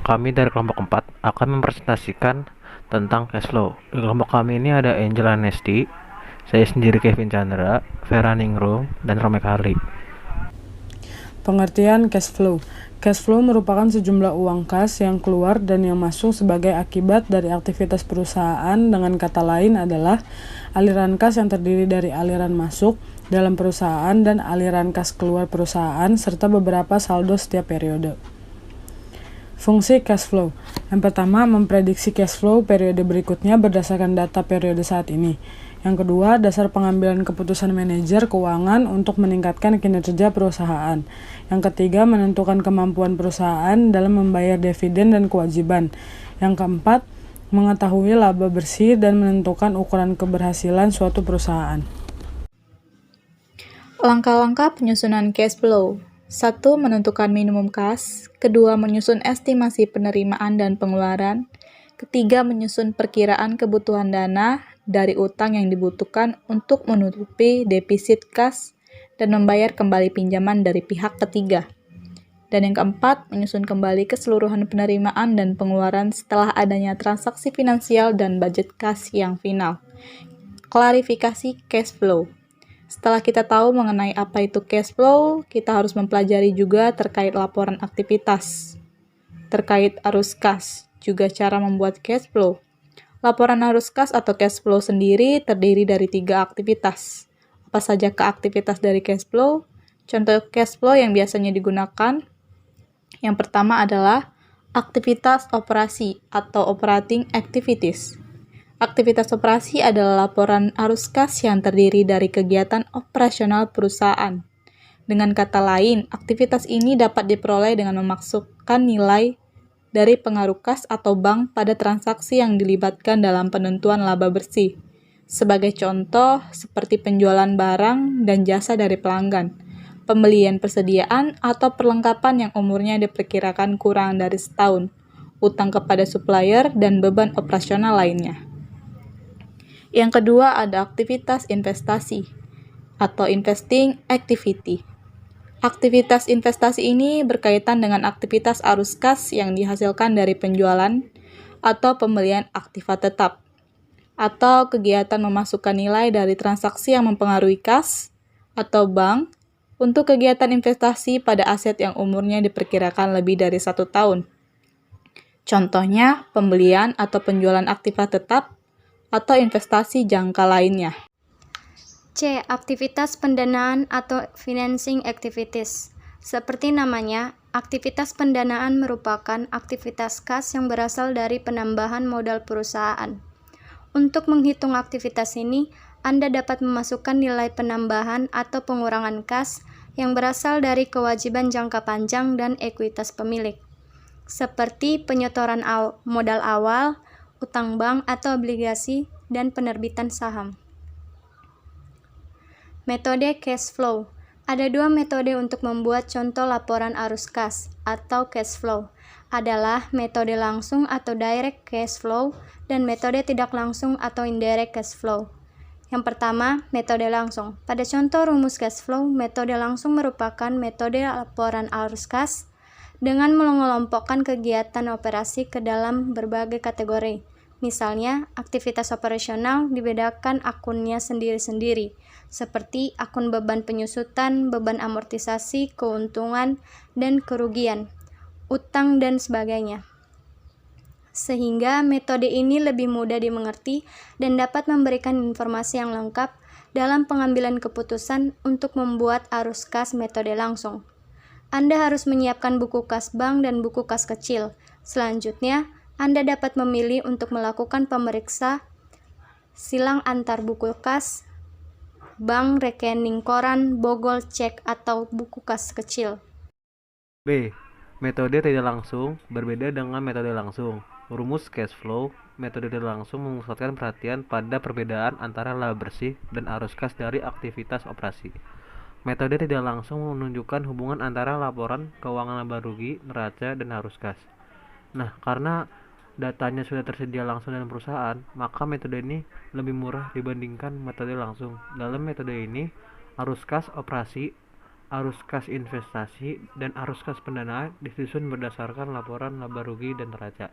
Kami dari kelompok 4 akan mempresentasikan tentang cash flow. Di kelompok kami ini ada Angela Nesti, saya sendiri Kevin Chandra, Vera Ningrum, dan Romek Harley. Pengertian cash flow. Cash flow merupakan sejumlah uang kas yang keluar dan yang masuk sebagai akibat dari aktivitas perusahaan. Dengan kata lain adalah aliran kas yang terdiri dari aliran masuk dalam perusahaan dan aliran kas keluar perusahaan serta beberapa saldo setiap periode. Fungsi cash flow. Yang pertama, memprediksi cash flow periode berikutnya berdasarkan data periode saat ini. Yang kedua, dasar pengambilan keputusan manajer keuangan untuk meningkatkan kinerja perusahaan. Yang ketiga, menentukan kemampuan perusahaan dalam membayar dividen dan kewajiban. Yang keempat, mengetahui laba bersih dan menentukan ukuran keberhasilan suatu perusahaan. Langkah-langkah penyusunan cash flow. 1. Menentukan minimum kas. Kedua, menyusun estimasi penerimaan dan pengeluaran. Ketiga, menyusun perkiraan kebutuhan dana dari utang yang dibutuhkan untuk menutupi defisit kas dan membayar kembali pinjaman dari pihak ketiga. Dan yang keempat, menyusun kembali keseluruhan penerimaan dan pengeluaran setelah adanya transaksi finansial dan budget kas yang final. Klarifikasi cash flow. Setelah kita tahu mengenai apa itu cash flow, kita harus mempelajari juga terkait laporan aktivitas, terkait arus kas, juga cara membuat cash flow. Laporan arus kas atau cash flow sendiri terdiri dari 3 aktivitas. Apa saja aktivitas dari cash flow? Contoh cash flow yang biasanya digunakan. Yang pertama adalah aktivitas operasi atau operating activities. Aktivitas operasi adalah laporan arus kas yang terdiri dari kegiatan operasional perusahaan. Dengan kata lain, aktivitas ini dapat diperoleh dengan memasukkan nilai dari pengaruh kas atau bank pada transaksi yang dilibatkan dalam penentuan laba bersih. Sebagai contoh, seperti penjualan barang dan jasa dari pelanggan, pembelian persediaan atau perlengkapan yang umurnya diperkirakan kurang dari setahun, utang kepada supplier, dan beban operasional lainnya. Yang kedua ada aktivitas investasi atau investing activity. Aktivitas investasi ini berkaitan dengan aktivitas arus kas yang dihasilkan dari penjualan atau pembelian aktiva tetap, atau kegiatan memasukkan nilai dari transaksi yang mempengaruhi kas atau bank untuk kegiatan investasi pada aset yang umurnya diperkirakan lebih dari 1 tahun. Contohnya, pembelian atau penjualan aktiva tetap atau investasi jangka lainnya. C. Aktivitas pendanaan atau financing activities. Seperti namanya, aktivitas pendanaan merupakan aktivitas kas yang berasal dari penambahan modal perusahaan. Untuk menghitung aktivitas ini, Anda dapat memasukkan nilai penambahan atau pengurangan kas yang berasal dari kewajiban jangka panjang dan ekuitas pemilik, seperti penyetoran modal awal, utang bank atau obligasi, dan penerbitan saham. Metode cash flow. Ada 2 metode untuk membuat contoh laporan arus kas atau cash flow. Adalah metode langsung atau direct cash flow dan metode tidak langsung atau indirect cash flow. Yang pertama, metode langsung. Pada contoh rumus cash flow, metode langsung merupakan metode laporan arus kas dengan mengelompokkan kegiatan operasi ke dalam berbagai kategori. Misalnya, aktivitas operasional dibedakan akunnya sendiri-sendiri, seperti akun beban penyusutan, beban amortisasi, keuntungan, dan kerugian, utang, dan sebagainya. Sehingga metode ini lebih mudah dimengerti dan dapat memberikan informasi yang lengkap dalam pengambilan keputusan untuk membuat arus kas metode langsung. Anda harus menyiapkan buku kas bank dan buku kas kecil. Selanjutnya, Anda dapat memilih untuk melakukan pemeriksa silang antar buku kas, bank, rekening koran, bogol, cek, atau buku kas kecil. B. Metode tidak langsung berbeda dengan metode langsung. Rumus cash flow, metode tidak langsung memusatkan perhatian pada perbedaan antara laba bersih dan arus kas dari aktivitas operasi. Metode tidak langsung menunjukkan hubungan antara laporan keuangan laba rugi, neraca, dan arus kas. Nah, karena datanya sudah tersedia langsung dalam perusahaan, maka metode ini lebih murah dibandingkan metode langsung. Dalam metode ini, arus kas operasi arus kas investasi, dan arus kas pendanaan disusun berdasarkan laporan laba rugi dan neraca.